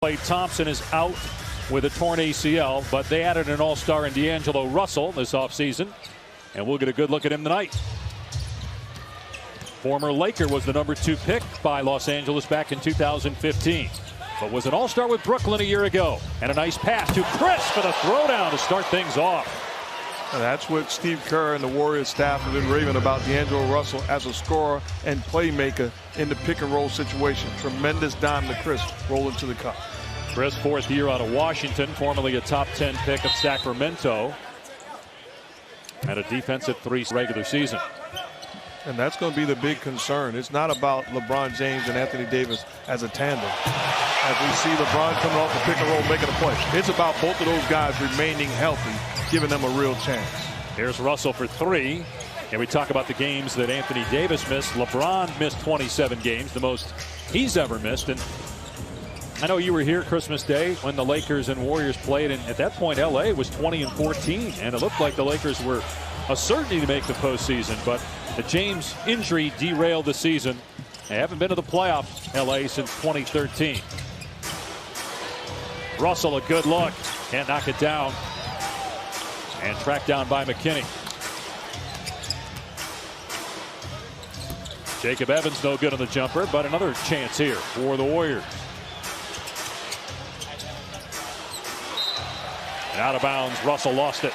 Klay Thompson is out with a torn ACL, but they added an all-star in D'Angelo Russell this offseason, and we'll get a good look at him tonight. Former Laker was the #2 pick by Los Angeles back in 2015, but was an all-star with Brooklyn a year ago. And a nice pass to Chris for the throwdown to start things off. And that's what Steve Kerr and the Warriors staff have been raving about D'Angelo Russell as a scorer and playmaker in the pick-and-roll situation. Tremendous dime to Chris rolling to the cup. Chris, 4th year out of Washington, formerly a top 10 pick of Sacramento, and a defensive 3 regular season. And that's going to be the big concern. It's not about LeBron James and Anthony Davis as a tandem. As we see LeBron coming off the pick and roll making a play. It's about both of those guys remaining healthy, giving them a real chance. Here's Russell for 3. And we talk about the games that Anthony Davis missed. LeBron missed 27 games, the most he's ever missed. And I know you were here Christmas Day when the Lakers and Warriors played. And at that point, LA was 20-14. And it looked like the Lakers were a certainty to make the postseason. But the James injury derailed the season. They haven't been to the playoffs, LA, since 2013. Russell, a good look. Can't knock it down. And tracked down by McKinney. Jacob Evans no good on the jumper, but another chance here for the Warriors. And out of bounds, Russell lost it.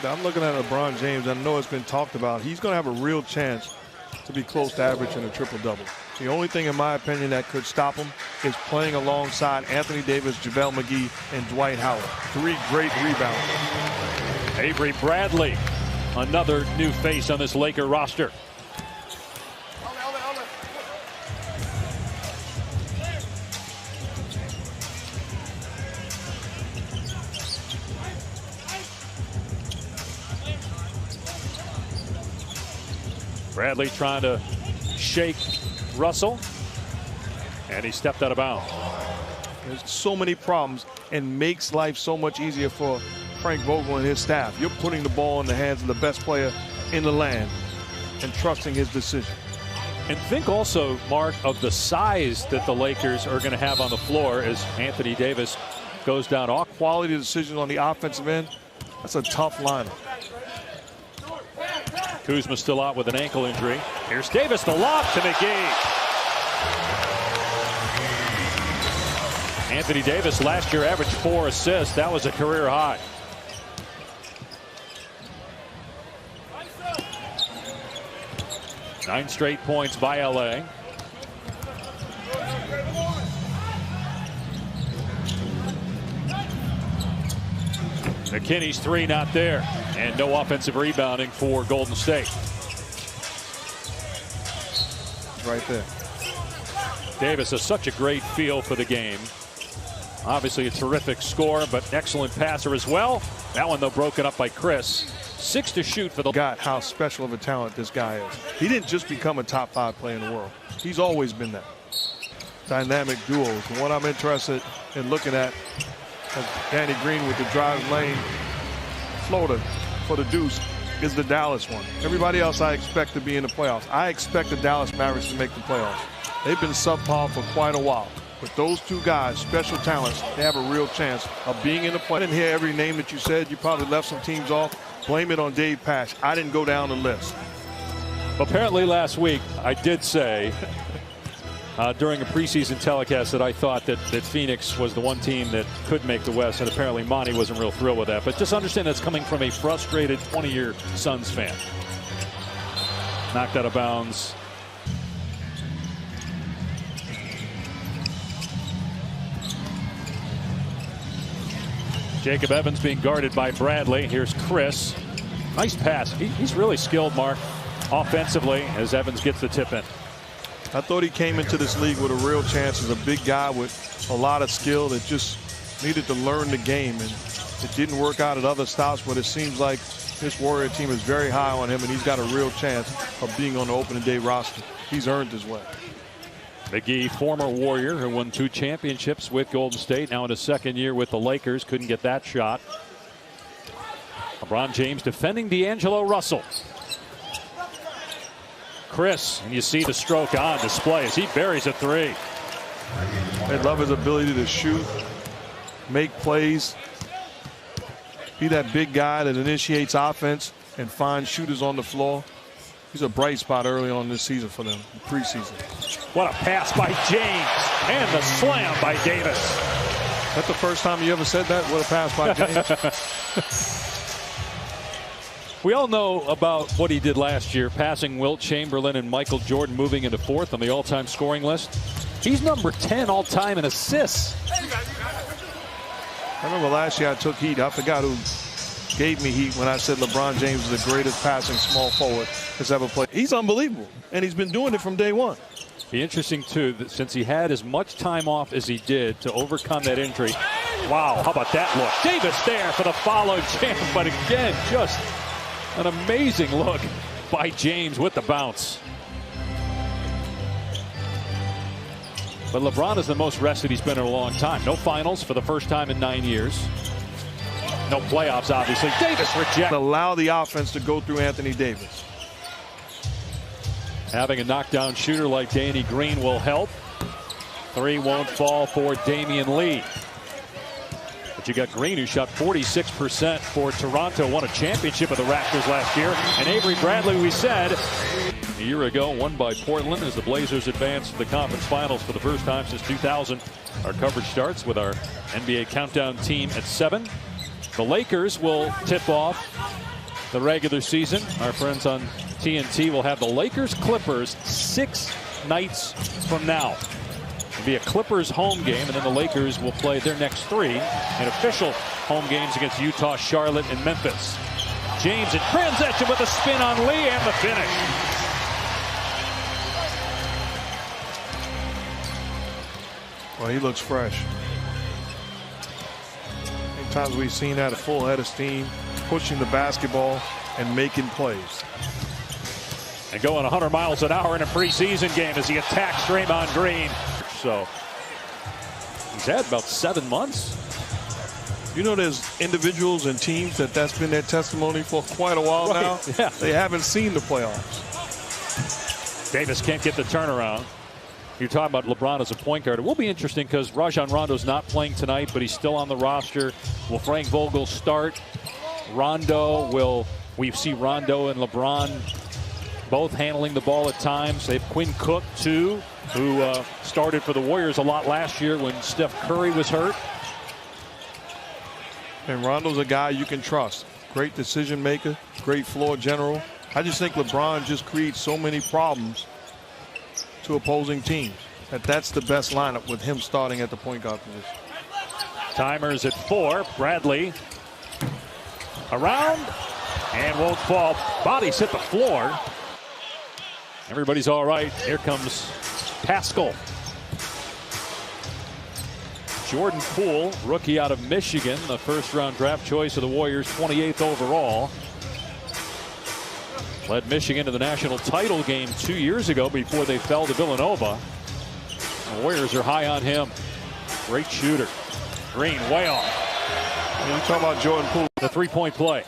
I'm looking at LeBron James. I know it's been talked about. He's going to have a real chance to be close to average in a triple-double. The only thing, in my opinion, that could stop him is playing alongside Anthony Davis, JaVale McGee, and Dwight Howard. 3 great rebounds. Avery Bradley, another new face on this Laker roster. Bradley trying to shake Russell, and he stepped out of bounds. There's so many problems and makes life so much easier for Frank Vogel and his staff. You're putting the ball in the hands of the best player in the land and trusting his decision. And think also, Mark, of the size that the Lakers are going to have on the floor as Anthony Davis goes down. All quality decisions on the offensive end. That's a tough lineup. Kuzma still out with an ankle injury. Here's Davis, the lob to McGee. Anthony Davis last year averaged 4 assists. That was a career high. Nine straight points by LA. McKinney's 3 not there, and no offensive rebounding for Golden State. Right there. Davis has such a great feel for the game. Obviously a terrific scorer, but excellent passer as well. That one, though, broken up by Chris. 6 to shoot for the. Got how special of a talent this guy is. He didn't just become a top 5 player in the world. He's always been that. Dynamic duos. And what I'm interested in looking at, Danny Green with the drive lane floater for the deuce, is the Dallas one. Everybody else I expect to be in the playoffs. I expect the Dallas Mavericks to make the playoffs. They've been subpar for quite a while. But those 2 guys, special talents, they have a real chance of being in the play. I didn't hear every name that you said. You probably left some teams off. Blame it on Dave Pasch. I didn't go down the list. Apparently last week I did say during a preseason telecast that I thought that Phoenix was the one team that could make the West, and apparently Monty wasn't real thrilled with that. But just understand that's coming from a frustrated 20-year Suns fan. Knocked out of bounds. Jacob Evans being guarded by Bradley. Here's Chris. Nice pass. He's really skilled, Mark, offensively, as Evans gets the tip in. I thought he came into this league with a real chance as a big guy with a lot of skill that just needed to learn the game. And it didn't work out at other stops, but it seems like this Warrior team is very high on him, and he's got a real chance of being on the opening day roster. He's earned his way. McGee, former Warrior who won 2 championships with Golden State, now in his 2nd year with the Lakers, couldn't get that shot. LeBron James defending D'Angelo Russell. Chris, and you see the stroke on display as he buries a 3. They love his ability to shoot, make plays, be that big guy that initiates offense and finds shooters on the floor. He's a bright spot early on this season for them, preseason. What a pass by James, and the slam by Davis. That's the first time you ever said that? What a pass by James. We all know about what he did last year, passing Wilt Chamberlain and Michael Jordan, moving into fourth on the all-time scoring list. He's number 10 all-time in assists. I remember last year I took heat. I forgot who gave me heat when I said LeBron James is the greatest passing small forward that's ever played. He's unbelievable, and he's been doing it from day one. Be interesting, too, that since he had as much time off as he did to overcome that injury. Wow, how about that look? Davis there for the follow jam, but again, just an amazing look by James with the bounce. But LeBron is the most rested he's been in a long time. No finals for the first time in 9 years. No playoffs, obviously. Davis rejects. Allow the offense to go through Anthony Davis. Having a knockdown shooter like Danny Green will help. Three won't fall for Damian Lee. But you got Green, who shot 46% for Toronto, won a championship with the Raptors last year. And Avery Bradley, we said, a year ago, won by Portland as the Blazers advanced to the conference finals for the first time since 2000. Our coverage starts with our NBA countdown team at 7. The Lakers will tip off the regular season. Our friends on TNT will have the Lakers-Clippers 6 nights from now. It'll be a Clippers home game, and then the Lakers will play their next 3 in official home games against Utah, Charlotte, and Memphis. James in transition with a spin on Lee and the finish. Well, he looks fresh. Many times we've seen that, a full head of steam, pushing the basketball and making plays. And going 100 miles an hour in a preseason game as he attacks Draymond Green. So he's had about 7 months. You know, there's individuals and teams that's been their testimony for quite a while now. Yeah. They haven't seen the playoffs. Davis can't get the turnaround. You're talking about LeBron as a point guard. It will be interesting because Rajon Rondo's not playing tonight, but he's still on the roster. Will Frank Vogel start? Rondo will. We see Rondo and LeBron both handling the ball at times. They have Quinn Cook, too, who started for the Warriors a lot last year when Steph Curry was hurt. And Rondo's a guy you can trust. Great decision maker, great floor general. I just think LeBron just creates so many problems to opposing teams. That's the best lineup with him starting at the point guard position. Timers at 4. Bradley around and won't fall. Bodies hit the floor. Everybody's all right. Here comes Pascal. Jordan Poole, rookie out of Michigan, the first-round draft choice of the Warriors, 28th overall. Led Michigan to the national title game 2 years ago before they fell to Villanova. The Warriors are high on him. Great shooter. Green way off. When you talk about Jordan Poole, the three-point play.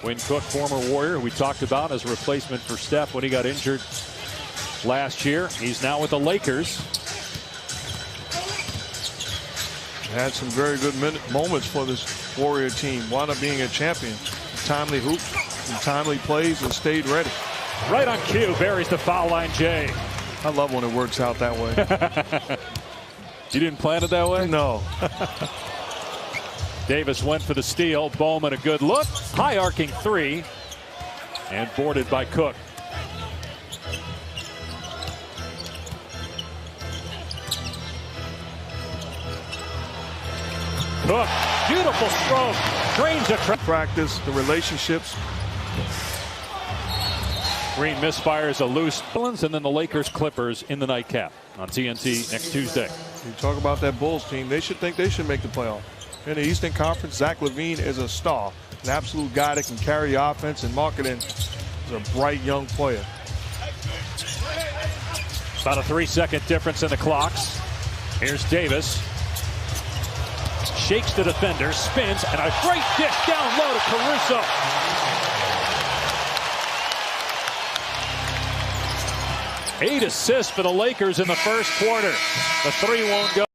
Quinn Cook, former Warrior, we talked about as a replacement for Steph when he got injured last year. He's now with the Lakers. Had some very good moments for this Warrior team. Wound up being a champion. Timely hoops, and timely plays, and stayed ready. Right on cue, buries the foul line, Jay. I love when it works out that way. You didn't plan it that way? No. Davis went for the steal. Bowman a good look. High arcing 3. And boarded by Cook. Cook, beautiful stroke. Drains a practice, the relationships. Green misfires a loose balance, and then the Lakers Clippers in the nightcap on TNT next Tuesday. You talk about that Bulls team, they should think they should make the playoff. In the Eastern Conference, Zach LaVine is a star, an absolute guy that can carry offense and marketing. He's a bright young player. About a 3-second difference in the clocks. Here's Davis. Shakes the defender, spins, and a great dish down low to Caruso. 8 assists for the Lakers in the first quarter. The three won't go.